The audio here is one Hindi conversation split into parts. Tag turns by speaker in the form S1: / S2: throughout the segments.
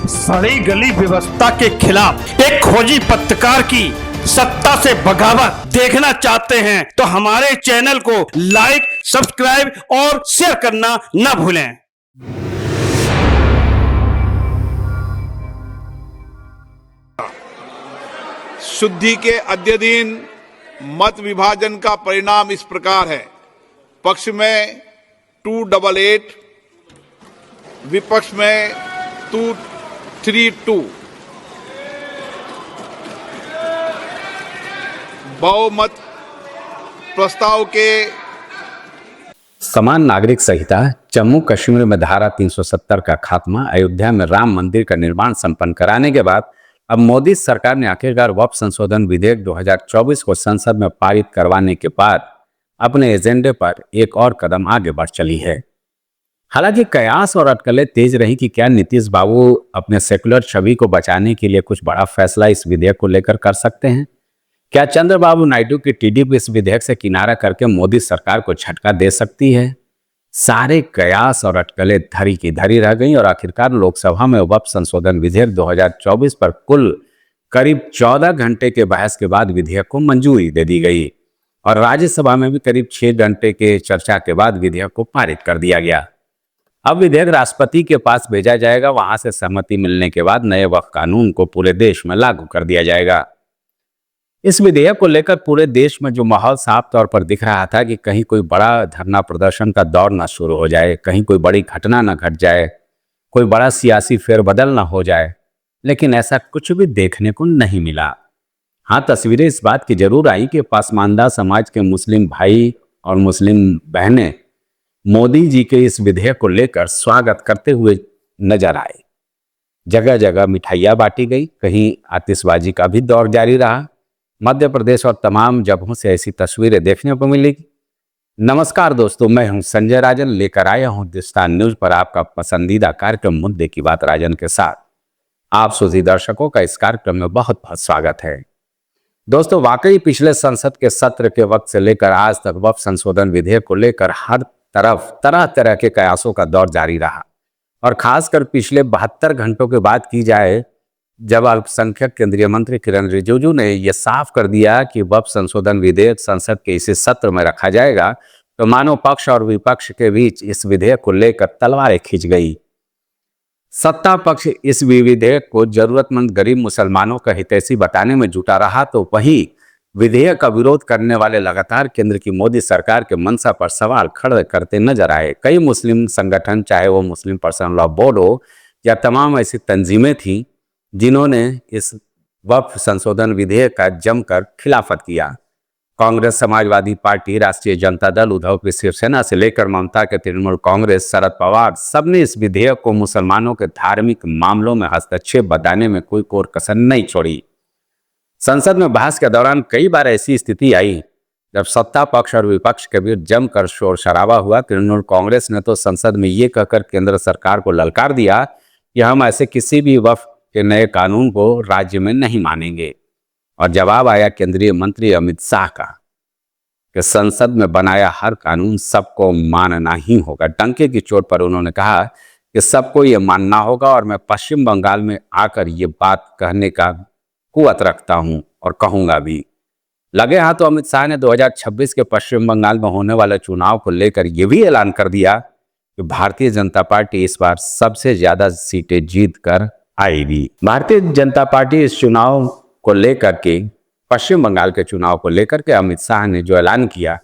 S1: सड़ी गली व्यवस्था के खिलाफ एक खोजी पत्रकार की सत्ता से बगावत देखना चाहते हैं तो हमारे चैनल को लाइक, सब्सक्राइब और शेयर करना न भूलें।
S2: शुद्धि के अद्य दिन मत विभाजन का परिणाम इस प्रकार है। पक्ष में 288, विपक्ष में 232। बहुमत प्रस्ताव के
S3: समान नागरिक संहिता, जम्मू कश्मीर में धारा 370 का खात्मा, अयोध्या में राम मंदिर का निर्माण संपन्न कराने के बाद अब मोदी सरकार ने आखिरकार वक्फ संशोधन विधेयक 2024 को संसद में पारित करवाने के बाद अपने एजेंडे पर एक और कदम आगे बढ़ चली है। हालांकि कयास और अटकलें तेज रही कि क्या नीतीश बाबू अपने सेकुलर छवि को बचाने के लिए कुछ बड़ा फैसला इस विधेयक को लेकर कर सकते हैं। क्या चंद्रबाबू नायडू की टीडीपी इस विधेयक से किनारा करके मोदी सरकार को झटका दे सकती है। सारे कयास और अटकलें धरी की धरी रह गईं और आखिरकार लोकसभा में वक्फ संशोधन विधेयक 2024 पर कुल करीब 14 घंटे के बहस के बाद विधेयक को मंजूरी दे दी गई और राज्यसभा में भी करीब 6 घंटे के चर्चा के बाद विधेयक को पारित कर दिया गया। अब विधेयक राष्ट्रपति के पास भेजा जाएगा, वहां से सहमति मिलने के बाद नए वक्फ कानून को पूरे देश में लागू कर दिया जाएगा। इस विधेयक को लेकर पूरे देश में जो माहौल साफ तौर पर दिख रहा था कि कहीं कोई बड़ा धरना प्रदर्शन का दौर ना शुरू हो जाए, कहीं कोई बड़ी घटना ना घट जाए, कोई बड़ा सियासी फेरबदल ना हो जाए, लेकिन ऐसा कुछ भी देखने को नहीं मिला। हाँ, तस्वीरें इस बात की जरूर आई कि पसमानदा समाज के मुस्लिम भाई और मुस्लिम बहनें मोदी जी के इस विधेयक को लेकर स्वागत करते हुए नजर आए। जगह जगह मिठाइयाँ बांटी गई, कहीं आतिशबाजी का भी दौर जारी रहा। मध्य प्रदेश और तमाम जगहों से ऐसी तस्वीरें देखने को मिलेगी। नमस्कार दोस्तों, मैं हूं संजय राजन, लेकर आया हूं हिंदुस्तान न्यूज पर आपका पसंदीदा कार्यक्रम मुद्दे की बात राजन के साथ। आप सभी दर्शकों का इस कार्यक्रम में बहुत बहुत स्वागत है। दोस्तों, वाकई पिछले संसद के सत्र के वक्त से लेकर आज तक वक्फ संशोधन विधेयक को लेकर हर तरफ तरह तरह के कयासों का दौर जारी रहा और खासकर पिछले 72 घंटों की बात की जाए, जब अल्पसंख्यक केंद्रीय मंत्री किरण रिजिजू ने यह साफ कर दिया कि वक्फ संशोधन विधेयक संसद के इसी सत्र में रखा जाएगा, तो मानो पक्ष और विपक्ष के बीच इस विधेयक को लेकर तलवारें खींच गई। सत्ता पक्ष इस विधेयक को जरूरतमंद गरीब मुसलमानों का हितैषी बताने में जुटा रहा, तो वहीं विधेयक का विरोध करने वाले लगातार केंद्र की मोदी सरकार के मंशा पर सवाल खड़े करते नजर आए। कई मुस्लिम संगठन, चाहे वो मुस्लिम पर्सनल लॉ बोर्ड हो या तमाम ऐसी तंजीमें थीं, जिन्होंने इस वक्फ संशोधन विधेयक का जमकर खिलाफत किया। कांग्रेस, समाजवादी पार्टी, राष्ट्रीय जनता दल, उद्धव की शिवसेना से लेकर ममता के तृणमूल कांग्रेस, शरद पवार, सबने इस विधेयक को मुसलमानों के धार्मिक मामलों में हस्तक्षेप बताने में कोई कोर कसर नहीं छोड़ी। संसद में बहस के दौरान कई बार ऐसी स्थिति आई जब सत्ता पक्ष और विपक्ष के बीच जमकर शोर शराबा हुआ। तृणमूल कांग्रेस ने तो संसद में ये कहकर केंद्र सरकार को ललकार दिया कि हम ऐसे किसी भी वक्फ के नए कानून को राज्य में नहीं मानेंगे, और जवाब आया केंद्रीय मंत्री अमित शाह का कि संसद में बनाया हर कानून सबको मानना ही होगा। डंके की चोट पर उन्होंने कहा कि सबको ये मानना होगा और मैं पश्चिम बंगाल में आकर ये बात कहने का कुवत रखता हूं और कहूंगा भी। लगे हाथों अमित शाह ने 2026 के पश्चिम बंगाल में होने वाले चुनाव को लेकर यह भी ऐलान कर दिया कि भारतीय जनता पार्टी इस बार सबसे ज्यादा सीटें जीत कर आएगी। भारतीय जनता पार्टी इस चुनाव को लेकर के, पश्चिम बंगाल के चुनाव को लेकर के अमित शाह ने जो ऐलान किया,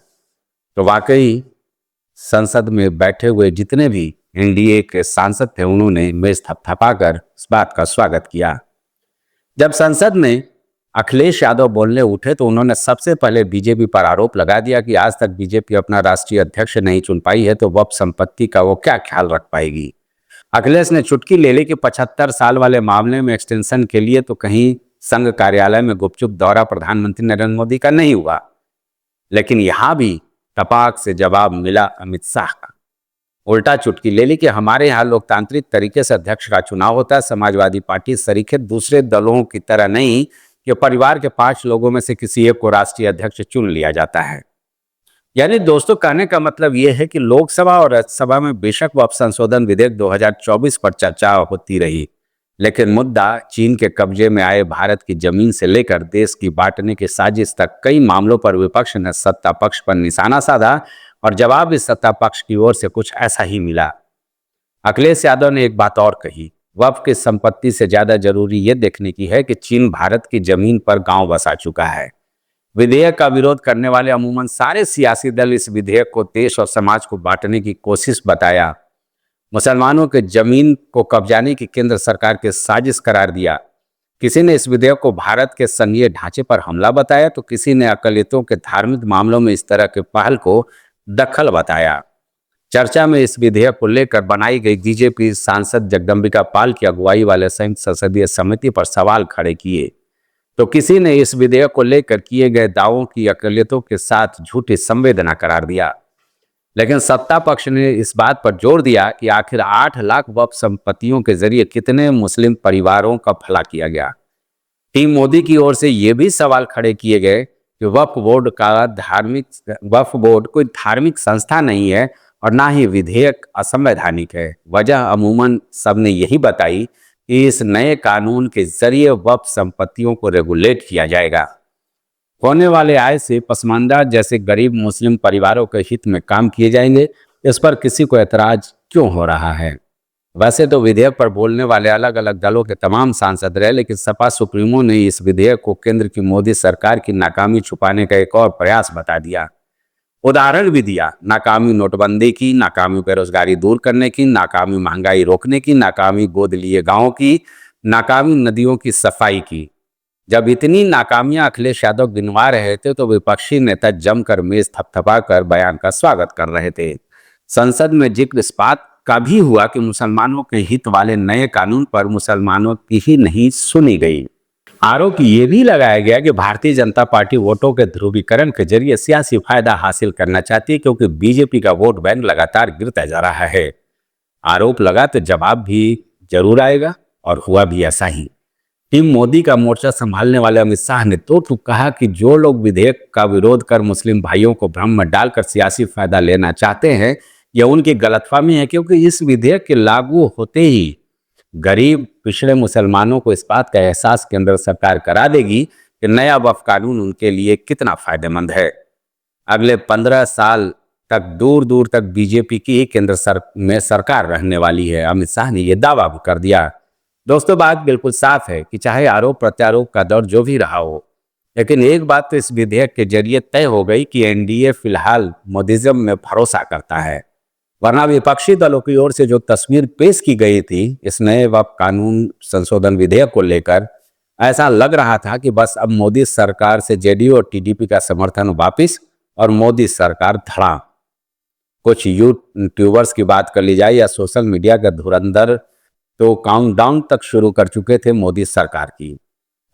S3: तो वाकई संसद में बैठे हुए जितने भी एनडीए के सांसद थे, उन्होंने मेज थपथपाकर इस बात का स्वागत किया। जब संसद में अखिलेश यादव बोलने उठे तो उन्होंने सबसे पहले बीजेपी पर आरोप लगा दिया कि आज तक बीजेपी अपना राष्ट्रीय अध्यक्ष नहीं चुन पाई है, तो वक्फ संपत्ति का वो क्या ख्याल रख पाएगी। अखिलेश ने चुटकी ले ली कि 75 साल वाले मामले में एक्सटेंशन के लिए तो कहीं संघ कार्यालय में गुपचुप दौरा प्रधानमंत्री नरेंद्र मोदी का नहीं हुआ, लेकिन यहां भी तपाक से जवाब मिला अमित शाह का। उल्टा चुटकी ले ली कि हमारे यहाँ लोकतांत्रिक तरीके से अध्यक्ष का चुनाव होता है, समाजवादी पार्टी सरीखे दूसरे दलों की तरह नहीं कि परिवार के 5 लोगों में से किसी एक को राष्ट्रीय अध्यक्ष चुन लिया जाता है। यानी दोस्तों, कहने का मतलब यह है कि लोकसभा और राज्यसभा में बेशक वक्फ संशोधन विधेयक 2024 पर चर्चा होती रही, लेकिन मुद्दा चीन के कब्जे में आए भारत की जमीन से लेकर देश की बांटने की साजिश तक कई मामलों पर विपक्ष ने सत्ता पक्ष पर निशाना साधा और जवाब इस सत्ता पक्ष की ओर से कुछ ऐसा ही मिला। अखिलेश यादव ने एक बात और कही, वक्फ की संपत्ति से ज्यादा जरूरी यह देखने की है कि चीन भारत की जमीन पर गांव बसा चुका है। विधेयक का विरोध करने वाले अमूमन सारे सियासी दल इस विधेयक को देश और समाज को बांटने की कोशिश बताया, मुसलमानों के जमीन को कब्जाने की केंद्र सरकार की साजिश करार दिया। किसी ने इस विधेयक को भारत के संघीय ढांचे पर हमला बताया तो किसी ने अकलियतों के धार्मिक मामलों में इस तरह के पहल को दखल बताया। चर्चा में इस विधेयक को लेकर बनाई गई बीजेपी सांसद जगदम्बिका पाल की अगुवाई वाले संयुक्त संसदीय समिति पर सवाल खड़े किए तो किसी ने इस विधेयक को लेकर किए गए दावों की अकलियतों के साथ झूठी संवेदना करार दिया। लेकिन सत्ता पक्ष ने इस बात पर जोर दिया कि आखिर 8 लाख वक्फ संपत्तियों के जरिए कितने मुस्लिम परिवारों का भला किया गया। टीम मोदी की ओर से ये भी सवाल खड़े किए गए कि वक्फ बोर्ड कोई धार्मिक संस्था नहीं है और ना ही विधेयक असंवैधानिक है। वजह अमूमन सबने यही बताई कि इस नए कानून के जरिए वक्फ संपत्तियों को रेगुलेट किया जाएगा। होने वाले आय से पसमानदा जैसे गरीब मुस्लिम परिवारों के हित में काम किए जाएंगे, इस पर किसी को ऐतराज क्यों हो रहा है? वैसे तो विधेयक पर बोलने वाले अलग अलग दलों के तमाम सांसद रहे, लेकिन सपा सुप्रीमो ने इस विधेयक को केंद्र की मोदी सरकार की नाकामी छुपाने का एक और प्रयास बता दिया। उदाहरण भी दिया, नाकामी नोटबंदी की, नाकामी बेरोजगारी दूर करने की, नाकामी महंगाई रोकने की, नाकामी गोद लिए गांवों की, नाकामी नदियों की सफाई की। जब इतनी नाकामियां अखिलेश यादव गिनवा रहे थे तो विपक्षी नेता जमकर मेज थपथपाकर बयान का स्वागत कर रहे थे। संसद में जिक्र इस बात का भी हुआ कि मुसलमानों के हित वाले नए कानून पर मुसलमानों की ही नहीं सुनी गई। आरोप ये भी लगाया गया कि भारतीय जनता पार्टी वोटों के ध्रुवीकरण के जरिए सियासी फायदा हासिल करना चाहती है, क्योंकि बीजेपी का वोट बैंक लगातार गिरता जा रहा है। आरोप लगा तो जवाब भी जरूर आएगा और हुआ भी ऐसा ही। टीम मोदी का मोर्चा संभालने वाले अमित शाह ने तो कहा कि जो लोग विधेयक का विरोध कर मुस्लिम भाइयों को भ्रम में डालकर सियासी फायदा लेना चाहते हैं, यह उनकी गलतफहमी है, क्योंकि इस विधेयक के लागू होते ही गरीब पिछड़े मुसलमानों को इस बात का एहसास केंद्र सरकार करा देगी कि नया वक्फ कानून उनके लिए कितना फायदेमंद है। अगले 15 साल तक दूर दूर तक बीजेपी की केंद्र में सरकार रहने वाली है। अमित शाह ने यह दावा भी कर दिया। दोस्तों, बात बिल्कुल साफ है कि चाहे आरोप प्रत्यारोप का दौर जो भी रहा हो, लेकिन एक बात तो इस विधेयक के जरिए तय हो गई कि एनडीए फिलहाल मोदिज्म में भरोसा करता है। वरना विपक्षी दलों की ओर से जो तस्वीर पेश की गई थी इस नए वक्फ कानून संशोधन विधेयक को लेकर, ऐसा लग रहा था कि बस अब मोदी सरकार से जेडीयू और टीडीपी का समर्थन वापिस और मोदी सरकार धड़ा। कुछ यूट्यूबर्स की बात कर ली जाए या सोशल मीडिया का धुरंधर तो काउंटडाउन तक शुरू कर चुके थे मोदी सरकार की।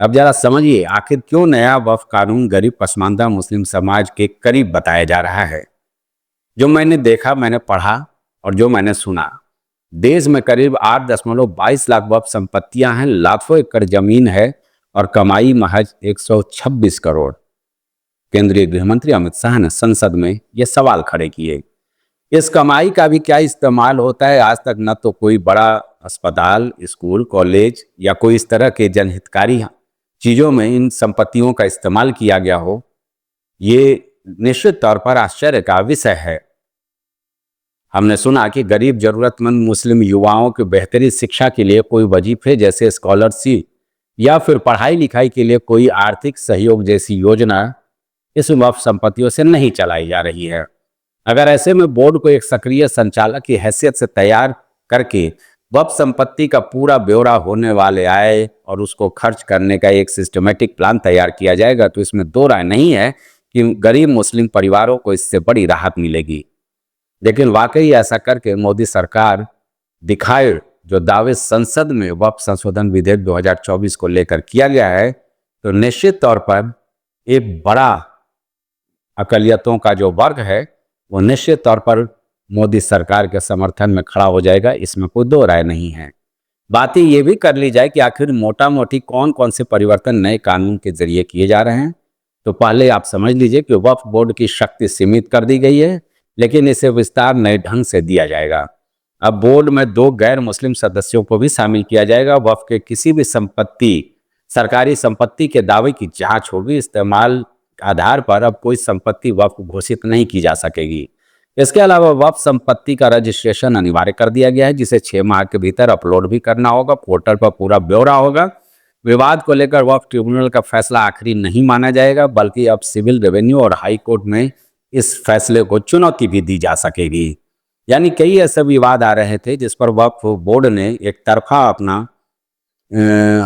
S3: अब जरा समझिए आखिर क्यों नया वक्फ कानून गरीब पसमानदा मुस्लिम समाज के करीब बताया जा रहा है। जो मैंने देखा, मैंने पढ़ा और जो मैंने सुना, देश में करीब 8.22 लाख वक्फ संपत्तियां हैं, लाखों एकड़ जमीन है और कमाई महज 126 करोड़। केंद्रीय गृह मंत्री अमित शाह ने संसद में ये सवाल खड़े किए। इस कमाई का भी क्या इस्तेमाल होता है? आज तक न तो कोई बड़ा अस्पताल, स्कूल, कॉलेज या कोई इस तरह के जनहितकारी चीजों में इन संपत्तियों का इस्तेमाल किया गया हो। ये निश्चित तौर पर आश्चर्य का विषय है। हमने सुना कि गरीब जरूरतमंद मुस्लिम युवाओं की बेहतरीन शिक्षा के लिए कोई वजीफे जैसे स्कॉलरशिप या फिर पढ़ाई लिखाई के लिए कोई आर्थिक सहयोग जैसी योजना इस वक्फ संपत्तियों से नहीं चलाई जा रही है। अगर ऐसे में बोर्ड को एक सक्रिय संचालक की हैसियत से तैयार करके वक्फ संपत्ति का पूरा ब्यौरा होने वाले आय और उसको खर्च करने का एक सिस्टमेटिक प्लान तैयार किया जाएगा तो इसमें दो राय नहीं है कि गरीब मुस्लिम परिवारों को इससे बड़ी राहत मिलेगी। लेकिन वाकई ऐसा करके मोदी सरकार दिखाए जो दावे संसद में वक्फ संशोधन विधेयक 2024 को लेकर किया गया है, तो निश्चित तौर पर एक बड़ा अकलियतों का जो वर्ग है वो निश्चित तौर पर मोदी सरकार के समर्थन में खड़ा हो जाएगा। इसमें कोई दो राय नहीं है। बातें ये भी कर ली जाए कि आखिर मोटा मोटी कौन कौन से परिवर्तन नए कानून के जरिए किए जा रहे हैं, तो पहले आप समझ लीजिए कि वक्फ बोर्ड की शक्ति सीमित कर दी गई है, लेकिन इसे विस्तार नए ढंग से दिया जाएगा। अब बोर्ड में 2 गैर मुस्लिम सदस्यों को भी शामिल किया जाएगा। वक्फ के किसी भी सरकारी संपत्ति के दावे की जांच होगी। इस्तेमाल आधार पर अब कोई संपत्ति वक्फ घोषित नहीं की जा सकेगी। इसके अलावा वक्फ संपत्ति का रजिस्ट्रेशन अनिवार्य कर दिया गया है, जिसे 6 माह के भीतर अपलोड भी करना होगा। पोर्टल पर पूरा ब्यौरा होगा। विवाद को लेकर वक्फ ट्रिब्यूनल का फैसला आखिरी नहीं माना जाएगा, बल्कि अब सिविल, रेवेन्यू और हाई कोर्ट में इस फैसले को चुनौती भी दी जा सकेगी। यानी कई ऐसे विवाद आ रहे थे जिस पर वक्फ बोर्ड ने एक तरफा अपना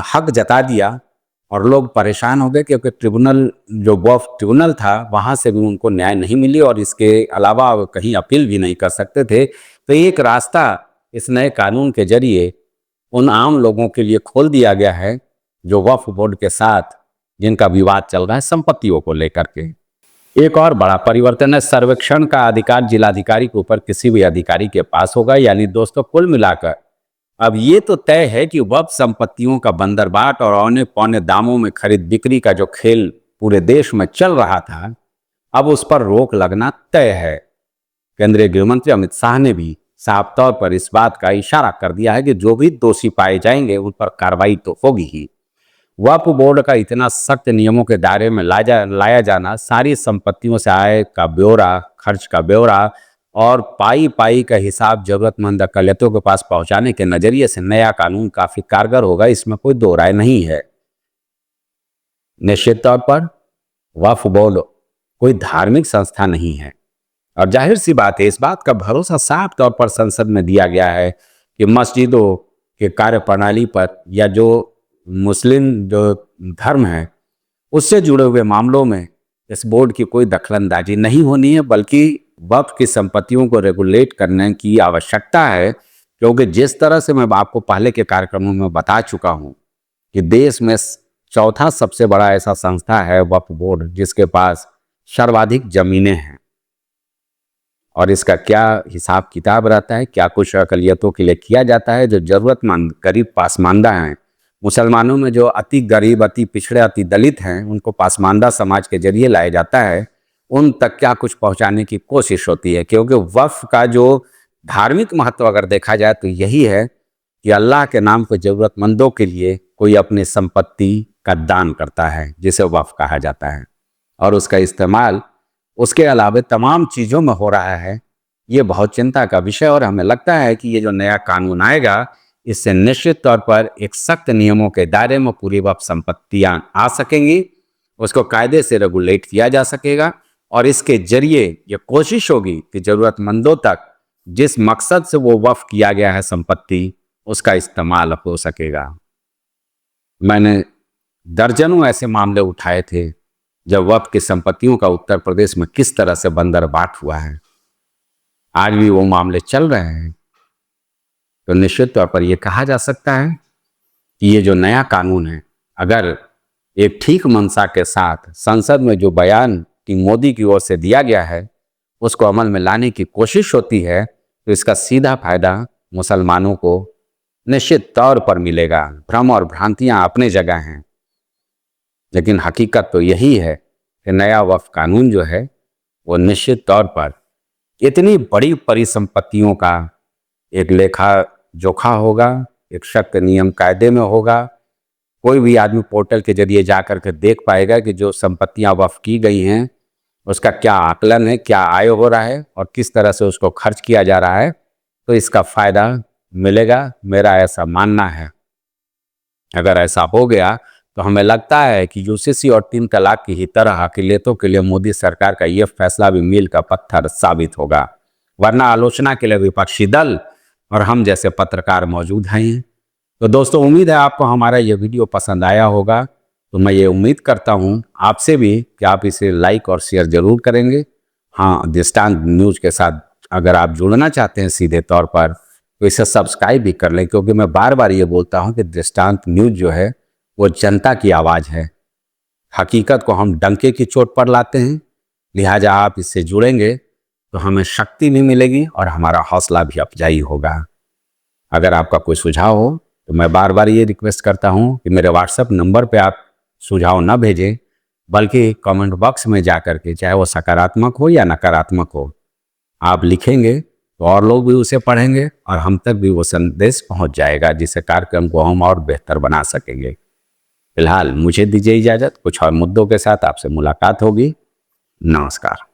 S3: हक जता दिया और लोग परेशान हो गए, क्योंकि ट्रिब्यूनल, जो वक्फ ट्रिब्यूनल था, वहां से भी उनको न्याय नहीं मिली और इसके अलावा कहीं अपील भी नहीं कर सकते थे। तो एक रास्ता इस नए कानून के जरिए उन आम लोगों के लिए खोल दिया गया है जो वक्फ बोर्ड के साथ जिनका विवाद चल रहा है संपत्तियों को लेकर के। एक और बड़ा परिवर्तन है, सर्वेक्षण का अधिकार जिलाधिकारी के ऊपर किसी भी अधिकारी के पास होगा। यानी दोस्तों, कुल मिलाकर अब ये तो तय है कि वक्फ संपत्तियों का बंदरबाट और औने पौने दामों में खरीद बिक्री का जो खेल पूरे देश में चल रहा था, अब उस पर रोक लगना तय है। केंद्रीय गृह मंत्री अमित शाह ने भी साफ तौर पर इस बात का इशारा कर दिया है कि जो भी दोषी पाए जाएंगे उन पर कार्रवाई तो होगी ही। वक्फ बोर्ड का इतना सख्त नियमों के दायरे में लाया जाना, सारी संपत्तियों से आय का ब्यौरा, खर्च का ब्यौरा और पाई का हिसाब जरूरतमंद अकलियतों के पास पहुंचाने के नजरिए से नया कानून काफी कारगर होगा, इसमें कोई दो राय नहीं है। निश्चित तौर पर वक्फ बोर्ड कोई धार्मिक संस्था नहीं है और जाहिर सी बात है, इस बात का भरोसा साफ तौर पर संसद में दिया गया है कि मस्जिदों के कार्यप्रणाली पर या जो मुस्लिम जो धर्म है उससे जुड़े हुए मामलों में इस बोर्ड की कोई दखलंदाजी नहीं होनी है, बल्कि वक्फ की संपत्तियों को रेगुलेट करने की आवश्यकता है। क्योंकि जिस तरह से मैं आपको पहले के कार्यक्रमों में बता चुका हूं कि देश में चौथा सबसे बड़ा ऐसा संस्था है वक्फ बोर्ड, जिसके पास सर्वाधिक जमीनें हैं और इसका क्या हिसाब किताब रहता है, क्या कुछ अकलियतों के लिए किया जाता है, जो जरूरतमंद गरीब पासमानदा हैं, मुसलमानों में जो अति गरीब, अति पिछड़े, अति दलित हैं, उनको पासमानदा समाज के जरिए लाया जाता है, उन तक क्या कुछ पहुंचाने की कोशिश होती है। क्योंकि वक्फ का जो धार्मिक महत्व अगर देखा जाए तो यही है कि अल्लाह के नाम पर जरूरतमंदों के लिए कोई अपनी संपत्ति का दान करता है, जिसे वक्फ कहा जाता है, और उसका इस्तेमाल उसके अलावा तमाम चीज़ों में हो रहा है। ये बहुत चिंता का विषय और हमें लगता है कि ये जो नया कानून आएगा, इससे निश्चित तौर पर एक सख्त नियमों के दायरे में पूरी वक्फ संपत्तियां आ सकेंगी, उसको कायदे से रेगुलेट किया जा सकेगा और इसके जरिए ये कोशिश होगी कि जरूरतमंदों तक जिस मकसद से वो वक्फ किया गया है संपत्ति, उसका इस्तेमाल हो सकेगा। मैंने दर्जनों ऐसे मामले उठाए थे जब वक्फ की संपत्तियों का उत्तर प्रदेश में किस तरह से बंदरबाट हुआ है। आज भी वो मामले चल रहे हैं। तो निश्चित तौर पर यह कहा जा सकता है कि ये जो नया कानून है, अगर एक ठीक मंशा के साथ संसद में जो बयान कि मोदी की ओर से दिया गया है उसको अमल में लाने की कोशिश होती है, तो इसका सीधा फायदा मुसलमानों को निश्चित तौर पर मिलेगा। भ्रम और भ्रांतियां अपने जगह हैं, लेकिन हकीकत तो यही है कि नया वक्फ कानून जो है वो निश्चित तौर पर इतनी बड़ी परिसंपत्तियों का एक लेखा जोखा होगा, एक सख्त नियम कायदे में होगा। कोई भी आदमी पोर्टल के जरिए जाकर के देख पाएगा कि जो संपत्तियां वक्फ की गई हैं उसका क्या आकलन है, क्या आय हो रहा है और किस तरह से उसको खर्च किया जा रहा है, तो इसका फायदा मिलेगा, मेरा ऐसा मानना है। अगर ऐसा हो गया तो हमें लगता है कि यूसीसी और 3 तलाक की ही तरह अकलियतों के लिए मोदी सरकार का यह फैसला भी मील का पत्थर साबित होगा। वरना आलोचना के लिए विपक्षी दल और हम जैसे पत्रकार मौजूद हैं। तो दोस्तों, उम्मीद है आपको हमारा ये वीडियो पसंद आया होगा। तो मैं ये उम्मीद करता हूँ आपसे भी कि आप इसे लाइक और शेयर जरूर करेंगे। हाँ, दृष्टांत न्यूज के साथ अगर आप जुड़ना चाहते हैं सीधे तौर पर, तो इसे सब्सक्राइब भी कर लें, क्योंकि मैं बार बार ये बोलता हूँ कि दृष्टांत न्यूज जो है वो जनता की आवाज़ है। हकीकत को हम डंके की चोट पर लाते हैं, लिहाजा आप इससे जुड़ेंगे तो हमें शक्ति भी मिलेगी और हमारा हौसला भी अफजाई होगा। अगर आपका कोई सुझाव हो तो मैं बार बार ये रिक्वेस्ट करता हूँ कि मेरे व्हाट्सएप नंबर पे आप सुझाव न भेजें, बल्कि कमेंट बॉक्स में जा कर के, चाहे वो सकारात्मक हो या नकारात्मक हो, आप लिखेंगे तो और लोग भी उसे पढ़ेंगे और हम तक भी वो संदेश पहुंच जाएगा, जिससे कार्यक्रम को हम और बेहतर बना सकेंगे। फिलहाल मुझे दीजिए इजाजत, कुछ और मुद्दों के साथ आपसे मुलाकात होगी। नमस्कार।